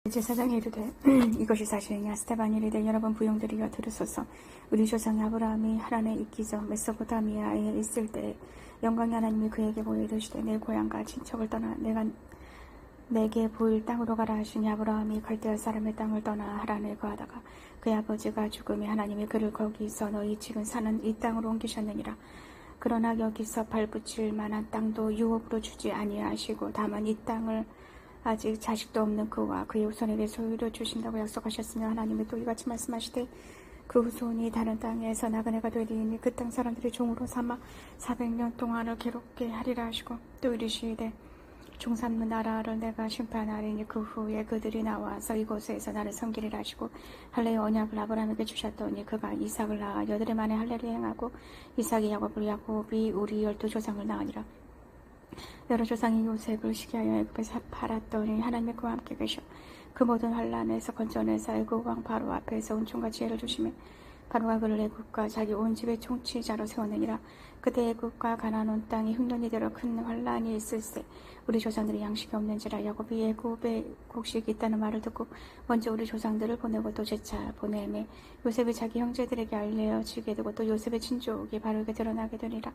제사장이 이르되 이것이 사실이냐. 스데반이 이르되 여러분 부용들이여 들으소서. 우리 조상 아브라함이 하란에 있기 전 메소포타미아에 있을 때 영광의 하나님이 그에게 보여 이르시되 내 고향과 친척을 떠나 내가 내게 보일 땅으로 가라 하시니 아브라함이 갈대아 사람의 땅을 떠나 하란에 거하다가 그의 아버지가 죽음에 하나님이 그를 거기서 너희 지금 사는 이 땅으로 옮기셨느니라. 그러나 여기서 발붙일 만한 땅도 유업으로 주지 아니하시고 다만 이 땅을 아직 자식도 없는 그와 그의 후손에게 소유로 주신다고 약속하셨으며 하나님이 또 이같이 말씀하시되 그 후손이 다른 땅에서 나그네가 되리니 그 땅 사람들이 종으로 삼아 400년 동안을 괴롭게 하리라 하시고 또 이르시되 종 삼는 나라를 내가 심판하리니 그 후에 그들이 나와서 이곳에서 나를 섬기리라 하시고 할례의 언약을 아브라함에게 주셨더니 그가 이삭을 낳아 8해 만에 할례를 행하고 이삭이 야곱을 야곱이 우리 12조상을 낳으니라. 여러 조상이 요셉을 시기하여 애굽에서 팔았더니 하나님의 그와 함께 계셔 그 모든 환란에서 건져내서 애굽 왕 바로 앞에서 은총과 지혜를 주시매 바로가 그를 애굽과 자기 온 집의 통치자로 세웠느니라. 그때 애굽과 가나안 온 땅이 흉년이되어 큰 환란이 있을세 우리 조상들이 양식이 없는지라. 야곱이 애굽에 곡식이 있다는 말을 듣고 먼저 우리 조상들을 보내고 또 재차 보내매 요셉이 자기 형제들에게 알려지게 되고 또 요셉의 친족이 바로에게 드러나게 되니라.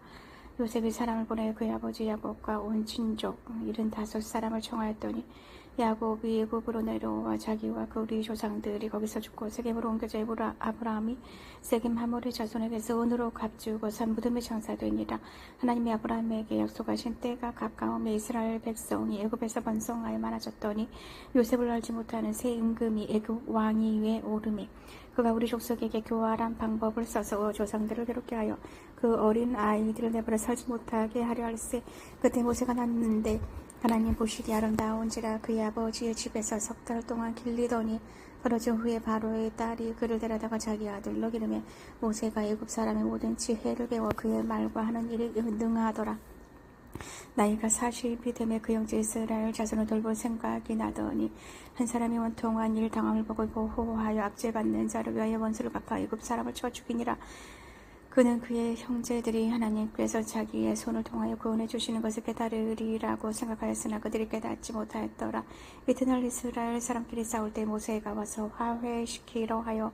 요셉이 사람을 보내 그의 아버지 야곱과 온 친족 75사람을 청하였더니 야곱이 애굽으로 내려와 자기와 그 우리 조상들이 거기서 죽고 세겜으로 옮겨져 아브라함이 세겜 하모리 자손에게서 은으로 값주고 산 무덤에 장사되니라. 하나님이 아브라함에게 약속하신 때가 가까우며 이스라엘 백성이 애굽에서 번성하여 많아졌더니 요셉을 알지 못하는 새 임금이 애굽 왕위에 오르매 그가 우리 족속에게 교활한 방법을 써서 조상들을 괴롭게 하여 그 어린 아이들을 내버려 살지 못하게 하려 할세. 그때 모세가 났는데 하나님 보시기 아름다운지라. 그의 아버지의 집에서 6달 동안 길리더니 떨어진 후에 바로의 딸이 그를 데려다가 자기 아들로 기르매 모세가 애굽 사람의 모든 지혜를 배워 그의 말과 하는 일이 능하더라. 나이가 40이 되매 그 형제 이스라엘 자손을 돌볼 생각이 나더니 한 사람이 원통한 일 당함을 보고 보호하여 압제받는 자를 위하여 원수를 갚아 애굽 사람을 쳐 죽이니라. 그는 그의 형제들이 하나님께서 자기의 손을 통하여 구원해 주시는 것을 깨달으리라고 생각하였으나 그들이 깨닫지 못하였더라. 이튿날 이스라엘 사람끼리 싸울 때 모세가 와서 화해시키려 하여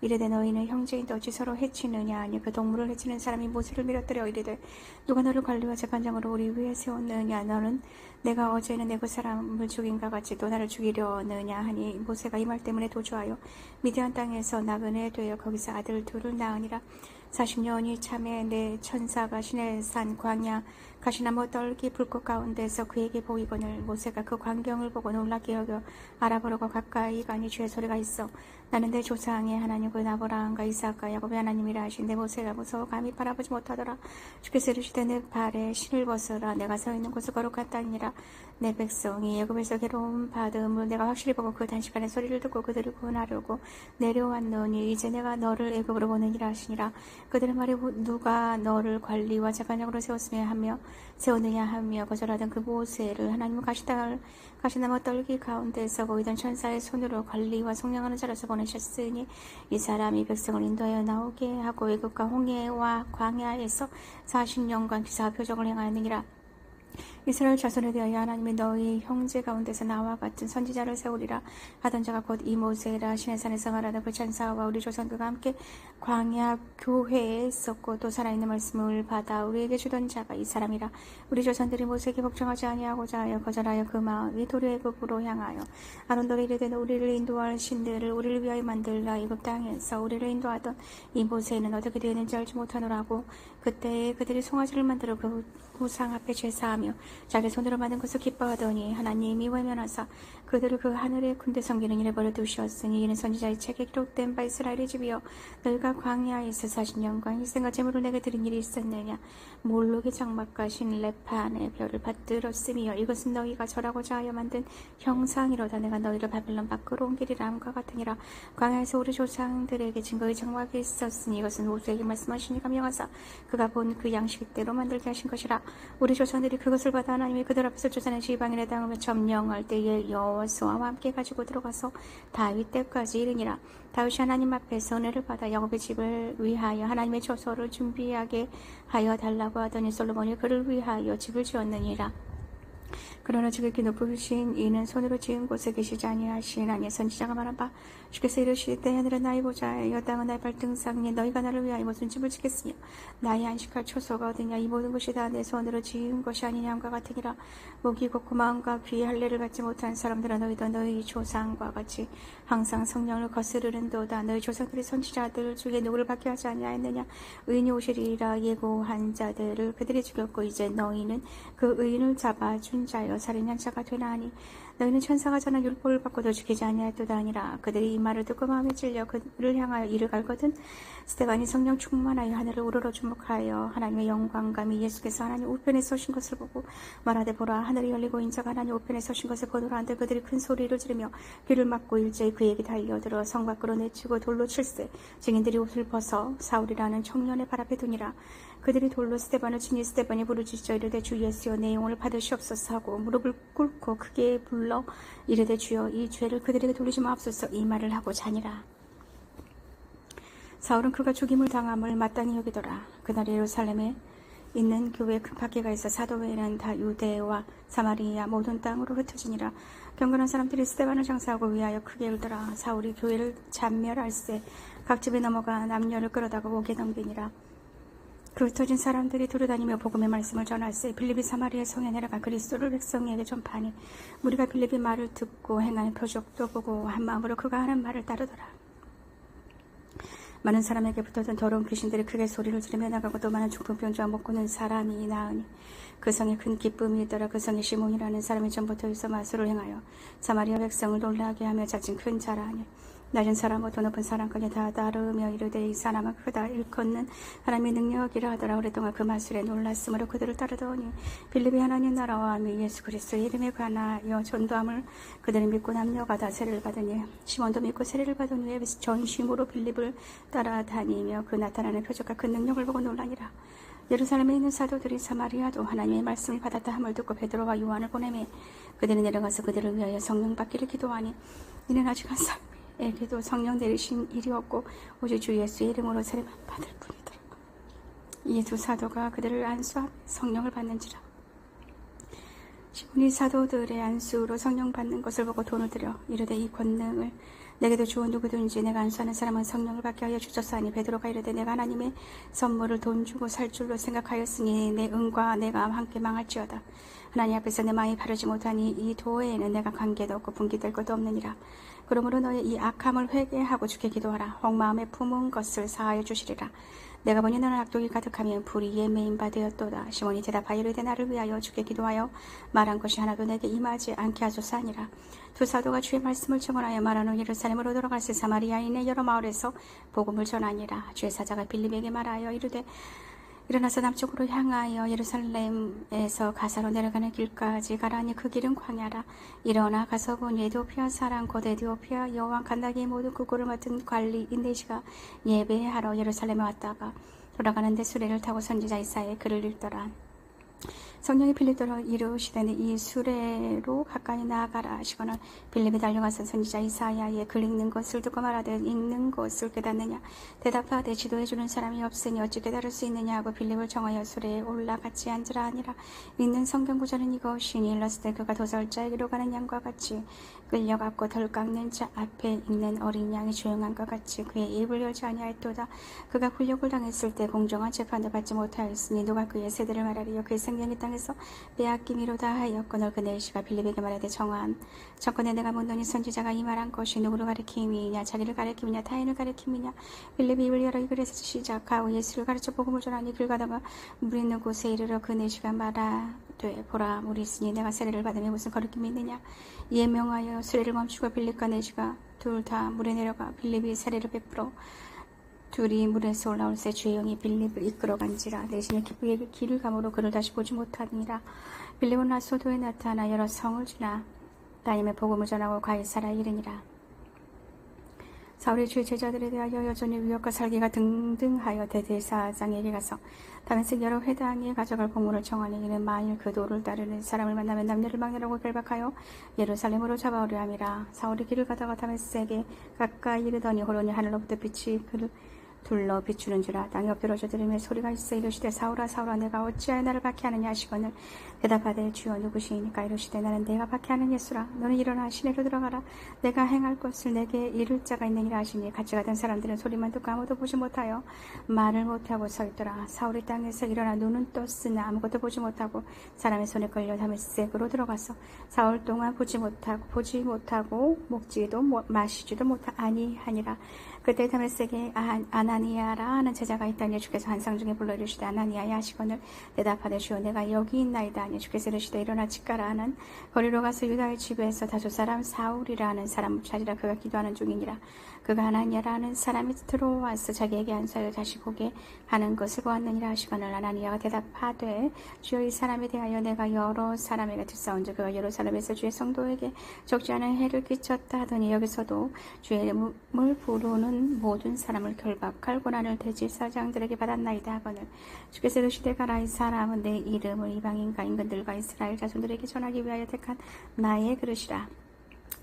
이르되 너희는 형제인데 어찌 서로 해치느냐 하니 그 동물을 해치는 사람이 모세를 밀어뜨려 이르되 누가 너를 관리와 재판장으로 우리 위에 세웠느냐. 너는 내가 어제는 내 그 사람을 죽인가 같이 또 나를 죽이려느냐 하니 모세가 이 말 때문에 도주하여 미디안 땅에서 나그네 되어 거기서 아들 둘을 낳으니라. 40년이 참에 내 천사가 시내산 광야 가시나무 떨기 불꽃 가운데서 그에게 보이거늘 모세가 그 광경을 보고 놀랍게 여겨 알아보려고 가까이 가니 주의 소리가 있어 나는 내 조상의 하나님 그 아브라함과 이삭과 야곱의 하나님이라 하신데 모세가 무서워 감히 바라보지 못하더라. 주께서 이르시되 내 발에 신을 벗으라. 내가 서 있는 곳은 거룩한 땅이라. 내 백성이 애굽에서 괴로움 받음을 내가 확실히 보고 그 단시간에 소리를 듣고 그들을 구원하려고 내려왔노니 이제 내가 너를 애굽으로 보내니라 하시니라. 그들의 말이 누가 너를 관리와 재판장으로 세우느냐 하며 거절하던 그 모세를 하나님은 가시나무 떨기 가운데서 보이던 천사의 손으로 관리와 속량하는 자로서 보내셨으니 이 사람이 백성을 인도하여 나오게 하고 애굽과 홍해와 광야에서 40년간 기사와 표적을 행하였느니라. 이스라엘 자손에 대하여 하나님이 너희 형제 가운데서 나와 같은 선지자를 세우리라 하던 자가 곧 이 모세라. 시내산에서 말하던 그 천사와 우리 조상들과 함께 광야 교회에 있었고 또 살아있는 말씀을 받아 우리에게 주던 자가 이 사람이라. 우리 조상들이 모세에게 복종하지 아니하고자 하여 거절하여 그 마음이 도리 애굽으로 향하여 아론들이 이르되 우리를 인도할 신들을 우리를 위하여 만들라. 애굽 땅에서 우리를 인도하던 이 모세는 어떻게 되었는지 알지 못하노라고. 그때 그들이 송아지를 만들어 그 우상 앞에 제사하며 자기 손으로 만든 것을 기뻐하더니 하나님이 외면하사 그들을 그 하늘의 군대 섬기는 일에 버려두셨으니 이는 선지자의 책에 기록된 바 이스라엘의 집이여 너희가 광야에서 40년간 희생과 제물을 내게 드린 일이 있었느냐. 몰록의 장막과 신레판의 별을 받들었으며 이것은 너희가 절하고자 하여 만든 형상이로다. 내가 너희를 바벨론 밖으로 옮기리라 함과 같으니라. 광야에서 우리 조상들에게 증거의 장막이 있었으니 이것은 모세에게 말씀하시니가 명하사 그가 본 그 양식대로 만들게 하신 것이라. 우리 조상들이 그것을 받아 하나님이 그들 앞에서 쫓아낸 지방인의 땅을 점령할 때에 여호수아와 함께 가지고 들어가서 다윗 때까지 이르니라. 다윗이 하나님 앞에서 은혜를 받아 야곱의 집을 위하여 하나님의 처소를 준비하게 하여 달라고 하더니 솔로몬이 그를 위하여 집을 지었느니라. 그러나 지극히 높으신 이는 손으로 지은 곳에 계시지 아니하신 아니 선지자가 말한 바 주께서 이르시되 하늘은 나의 보좌여 땅은 나의 발등상이니 너희가 나를 위하여 무슨 집을 짓겠으며 나의 안식할 초소가 어디냐. 이 모든 것이 다 내 손으로 지은 것이 아니냐 함과 같으니라. 목이 곱고 마음과 귀의 할례를 받지 못한 사람들아 너희도 너희 조상과 같이 항상 성령을 거스르는도다. 너희 조상들이 선지자들 중에 누구를 받게 하지 아니하였느냐. 의인이 오시리라 예고한 자들을 그들이 죽였고 이제 너희는 그 의인을 잡아준 자여 살인한 자가 되나 하니 너희는 천사가 전한 율법을 받고도 지키지 아니하였도다 하니라. 그들이 이 말을 듣고 마음에 찔려 그를 향하여 이를 갈거든 스데반이 성령 충만하여 하늘을 우러러 주목하여 하나님의 영광감이 예수께서 하나님 우편에 서신 것을 보고 말하되 보라 하늘이 열리고 인자가 하나님 우편에 서신 것을 보노라. 한데 그들이 큰 소리를 지르며 귀를 막고 일제히 그에게 달려들어 성 밖으로 내치고 돌로 칠세. 증인들이 옷을 벗어 사울이라는 청년의 발 앞에 두니라. 그들이 돌로 스데반을 치니 스데반이 부르짖어 이르되 주 예수여 내 영혼을 받으시옵소서 하고 무릎을 꿇고 크게 불러 이르되 주여 이 죄를 그들에게 돌리지 마옵소서. 이 말을 하고 자니라. 사울은 그가 죽임을 당함을 마땅히 여기더라. 그날 예루살렘에 있는 교회에 큰 박해가 있어 사도 외에는 다 유대와 사마리아 모든 땅으로 흩어지니라. 경건한 사람들이 스데반을 장사하고 위하여 크게 울더라. 사울이 교회를 잔멸할세 각 집에 넘어가 남녀를 끌어다가 옥에 넘기니라. 그 흩어진 사람들이 두루다니며 복음의 말씀을 전할세. 빌립이 사마리아 성에 내려가 그리스도를 백성에게 전파하니 무리가 빌립이 말을 듣고 행하는 표적도 보고 한 마음으로 그가 하는 말을 따르더라. 많은 사람에게 붙었던 더러운 귀신들이 크게 소리를 지르며 나가고 또 많은 중풍병자와 못 고는 사람이 나으니 그 성에 큰 기쁨이 있더라. 그 성에 시몬이라는 사람이 전부터 있어 마술을 행하여 사마리아 백성을 놀라게 하며 자칭 큰 자라하니 낮은 사람부터 높은 사람까지 다 따르며 이르되 이 사람은 크다 일컫는 하나님의 능력이라 하더라. 오랫동안 그 마술에 놀랐으므로 그들을 따르더니 빌립이 하나님 나라와 예수 그리스도의 이름에 관하여 전도함을 그들이 믿고 남녀가 다 세례를 받으니 시몬도 믿고 세례를 받은 후에 전심으로 빌립을 따라다니며 그 나타나는 표적과 그 능력을 보고 놀라니라. 예루살렘에 있는 사도들이 사마리아도 하나님의 말씀을 받았다 함을 듣고 베드로와 요한을 보내매 그들이 내려가서 그들을 위하여 성령 받기를 기도하니 이는 아직 한 사람에게도 성령 내리신 일이 없고 오직 주 예수의 이름으로 세례만 받을 뿐이더라. 이 두 사도가 그들을 안수하며 성령을 받는지라. 시몬이 사도들의 안수로 성령 받는 것을 보고 돈을 들여 이르되 이 권능을 내게도 주어 누구든지 내가 안수하는 사람은 성령을 받게 하여 주소서 하니 베드로가 이르되 내가 하나님의 선물을 돈 주고 살 줄로 생각하였으니 내 은과 내가 함께 망할지어다. 하나님 앞에서 내 마음이 바르지 못하니 이 도에는 내가 관계도 없고 분기될 것도 없느니라. 그러므로 너의 이 악함을 회개하고 주께 기도하라. 혹마음에 품은 것을 사하여 주시리라. 내가 보니 너는 악독이 가득하면 불의에 매인 바 되었도다. 시몬이 대답하여 이르되 나를 위하여 주께 기도하여 말한 것이 하나도 내게 임하지 않게 하소서 하니라. 두 사도가 주의 말씀을 청원하여 말한 후 예루살렘으로 돌아갈새 사마리아인의 여러 마을에서 복음을 전하니라. 주의 사자가 빌립에게 말하여 이르되 일어나서 남쪽으로 향하여 예루살렘에서 가사로 내려가는 길까지 가라니 그 길은 광야라. 일어나 가서 보니 에티오피아 사람 곧 에티오피아 여왕 간다기의 모든 국고를 맡은 관리 인내시가 예배하러 예루살렘에 왔다가 돌아가는데 수레를 타고 선지자 이사야의 글을 읽더라. 성령이 빌립더러 이르시되니 이 수레로 가까이 나아가라 하시거늘 빌립이 달려가서 선지자 이사야의 글 읽는 것을 듣고 말하되 읽는 것을 깨닫느냐. 대답하되 지도해주는 사람이 없으니 어찌 깨달을 수 있느냐 하고 빌립을 정하여 수레에 올라같이 앉으라 하니라. 읽는 성경 구절은 이것이니 일렀을 때 그가 도살자에게로 가는 양과 같이 끌려갔고 덜 깎는 자 앞에 있는 어린 양이 조용한 것 같이 그의 입을 열지 아니하였도다. 그가 굴욕을 당했을 때 공정한 재판도 받지 못하였으니 누가 그의 세대를 말하리요. 그의 생명이 땅에서 빼앗기미로다 하였거늘 그 내시가 빌립에게 말하되 정한 첫번에 내가 묻노니 선지자가 이 말한 것이 누구를 가리킴이냐 자기를 가리킴이냐 타인을 가리킴이냐. 빌립이 입을 열어 이 글에서 시작하고 예수를 가르쳐 복음을 전하니 길 가다가 물 있는 곳에 이르러 그 내시가 말하되 보라 물이 있으니 내가 세례를 받으며 무슨 거리낌이 있느냐. 이에 명하여 수레를 멈추고 빌립과 내시가 둘 다 물에 내려가 빌립이 세례를 베풀어 둘이 물에서 올라올 새 주의 영이 빌립을 이끌어간지라. 내신이 기쁘게 길을 가므로 그를 다시 보지 못하니라. 빌립은 아소도에 나타나 여러 성을 지나 다니며 복음을 전하고 가이사라에 이르니라. 사울이 주의 제자들에 대하여 여전히 위협과 살기가 등등하여 대제사장에게 가서 다메섹 여러 회당에 가져갈 공문을 청하니 이는 만일 그 도를 따르는 사람을 만나면 남녀를 막내라고 결박하여 예루살렘으로 잡아오려 함이라. 사울이 길을 가다가 다메섹에 가까이 이르더니 호련히 하늘로부터 빛이 그를 둘러 비추는지라. 땅이 엎드러져 들으며 소리가 있어 이르시되 사울아 사울아 내가 어찌하여 나를 박해하느냐 하시거늘 대답하되 주여 누구시니까 이르시되 나는 내가 박해하는 예수라. 너는 일어나 시내로 들어가라. 내가 행할 것을 내게 이를 자가 있느니라 하시니 같이 가던 사람들은 소리만 듣고 아무도 보지 못하여 말을 못하고 서 있더라. 사울이 땅에서 일어나 눈은 떴으나 아무것도 보지 못하고 사람의 손에 걸려 다메섹으로 들어가서 사흘 동안 보지 못하고 먹지도 마시지도 아니하니라. 그때 다메섹에 아나니아라 하는 제자가 있다니 주께서 환상 중에 불러 이르시되 아나니아야 하시거늘 대답하되 주여 내가 여기 있나이다 하니 주께서 이르시되 일어나 집 가라 하는 거리로 가서 유다의 집에서 다소 사람 사울이라는 사람을 찾으라. 그가 기도하는 중이니라. 그가 아나니아라 하는 사람이 들어와서 자기에게 안수하여 다시 보게 하는 것을 보았느니라 하시거늘 아나니아가 대답하되 주여 이 사람에 대하여 내가 여러 사람에게 듣사온즉 그가 예루살렘에서 주의 성도에게 적지 않은 해를 끼쳤다 하더니 여기서도 주의 이름을 부르는 모든 사람을 결박할 권한을 대제사장들에게 받았나이다 하거늘 주께서 이르시되 가라. 이 사람은 내 이름을 이방인과 임금들과 이스라엘 자손들에게 전하기 위하여 택한 나의 그릇이라.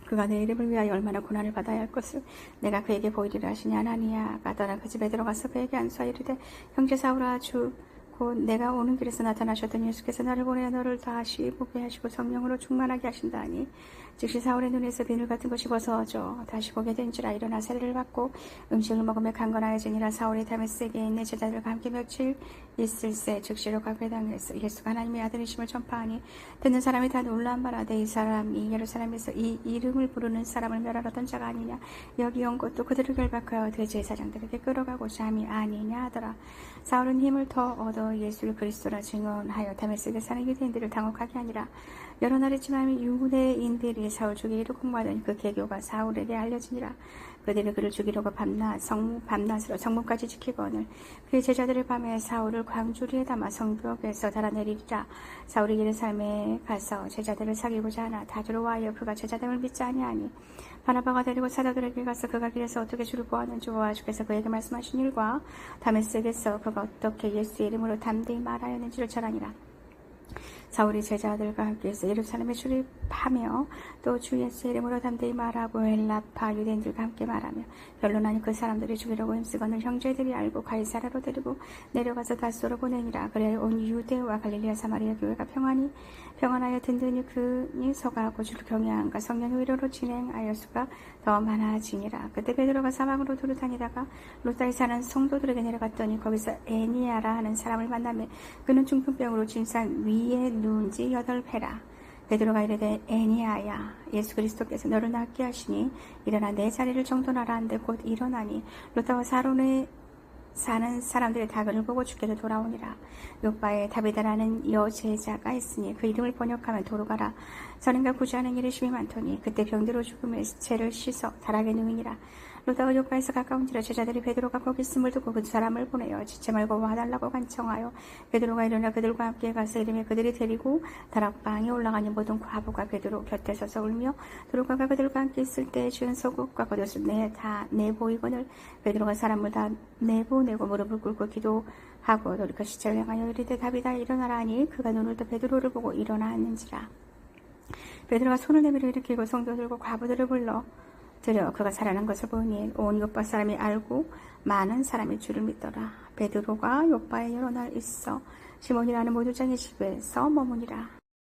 그가 내 이름을 위하여 얼마나 고난을 받아야 할 것을 내가 그에게 보이리라 하시니 아나니아가 떠나 그 집에 들어가서 그에게 안수하여 이르되 형제 사울아 주 곧 내가 오는 길에서 나타나셨더니 예수께서 나를 보내 너를 다시 보게 하시고 성령으로 충만하게 하신다 하니 즉시 사울의 눈에서 비늘 같은 것이 벗어져 다시 보게 된지라. 일어나 세례를 받고 음식을 먹으며 강건하여지니라. 사울이 다메섹에 있는 제자들과 함께 며칠 있을새 즉시로 가게 당해서 예수가 하나님의 아들이심을 전파하니 듣는 사람이 다 놀라운 바라되 이 사람이 예루살렘에서 이 이름을 부르는 사람을 멸하려던 자가 아니냐. 여기 온 것도 그들을 결박하여 대제사장들에게 끌어가고자 함이 아니냐 하더라. 사울은 힘을 더 얻어 예수를 그리스도라 증언하여 다메섹에 사는 유대인들을 당혹하게 하니라. 여러 날이 지나면 유대인들이 사울 죽이기로 공모하더니 그 계교가 사울에게 알려지니라. 그들이 그를 죽이려고 밤낮으로 성문까지 지키거늘 그의 제자들을 밤에 사울을 광주리에 담아 성벽에서 달아내리리라. 사울이 예루살렘에 가서 제자들을 사귀고자 하나 다 들어와여 그가 제자됨을 믿지 아니하니 바나바가 데리고 사도들에게 가서 그가 길에서 어떻게 주를 보았는지와 주께서 그에게 말씀하신 일과 다메섹에서 그가 어떻게 예수의 이름으로 담대히 말하였는지를 전하니라. 사울이 제자들과 함께해서 예루살렘에 출입하며 또 주 예수의 이름으로 담대히 말하고 헬라파 유대인들과 함께 말하며 변론하니 그 사람들이 죽이려고 힘쓰거늘 형제들이 알고 가이사라로 데리고 내려가서 다소로 보내니라. 그래 온 유대와 갈릴리아 사마리아 교회가 평안하여 든든히 그니 서가하고 주를 경외함과 성령의 위로로 진행하여 수가 더 많아지니라. 그때 베드로가 사방으로 두루 다니다가 로다에 사는 성도들에게 내려갔더니 거기서 에니아라 하는 사람을 만나며 그는 중풍병으로 진산 위에 누운 지 8회라. 베드로가 이르되 에니아야 예수 그리스도께서 너를 낫게 하시니 일어나 내 자리를 정돈하라 한데 곧 일어나니 로다와 사론에 사는 사람들의 다 그를 보고 주께로 돌아오니라. 요바에 다비다라는 여제자가 있으니 그 이름을 번역하면 도로가라. 선인과 구제하는 일이 심히 많더니 그때 병들어 죽음에 죄를 씻어 다락에 누이니라. 로다가 요바에서 가까운지라 제자들이 베드로가 거기 있음을 듣고 그 사람을 보내어 지체 말고 와달라고 간청하여 베드로가 일어나 그들과 함께 가서 이름에 그들이 데리고 다락방에 올라가니 모든 과부가 베드로 곁에 서서 울며 도로가가 그들과 함께 있을 때 지은 속옷과 겉옷을 다 내보이거늘 베드로가 사람을 다 내보내고 무릎을 꿇고 기도하고 돌이켜 시체를 향하여 이르되 다비다 일어나라 하니 그가 눈을 떠 베드로를 보고 일어나는지라. 베드로가 손을 내밀어 일으키고 성도들과 과부들을 불러 들여 그가 살아난 것을 보니 온 요빠 사람이 알고 많은 사람이 주를 믿더라. 베드로가 요빠에 여러 날 있어 시몬이라는 모두장의 집에서 머무니라.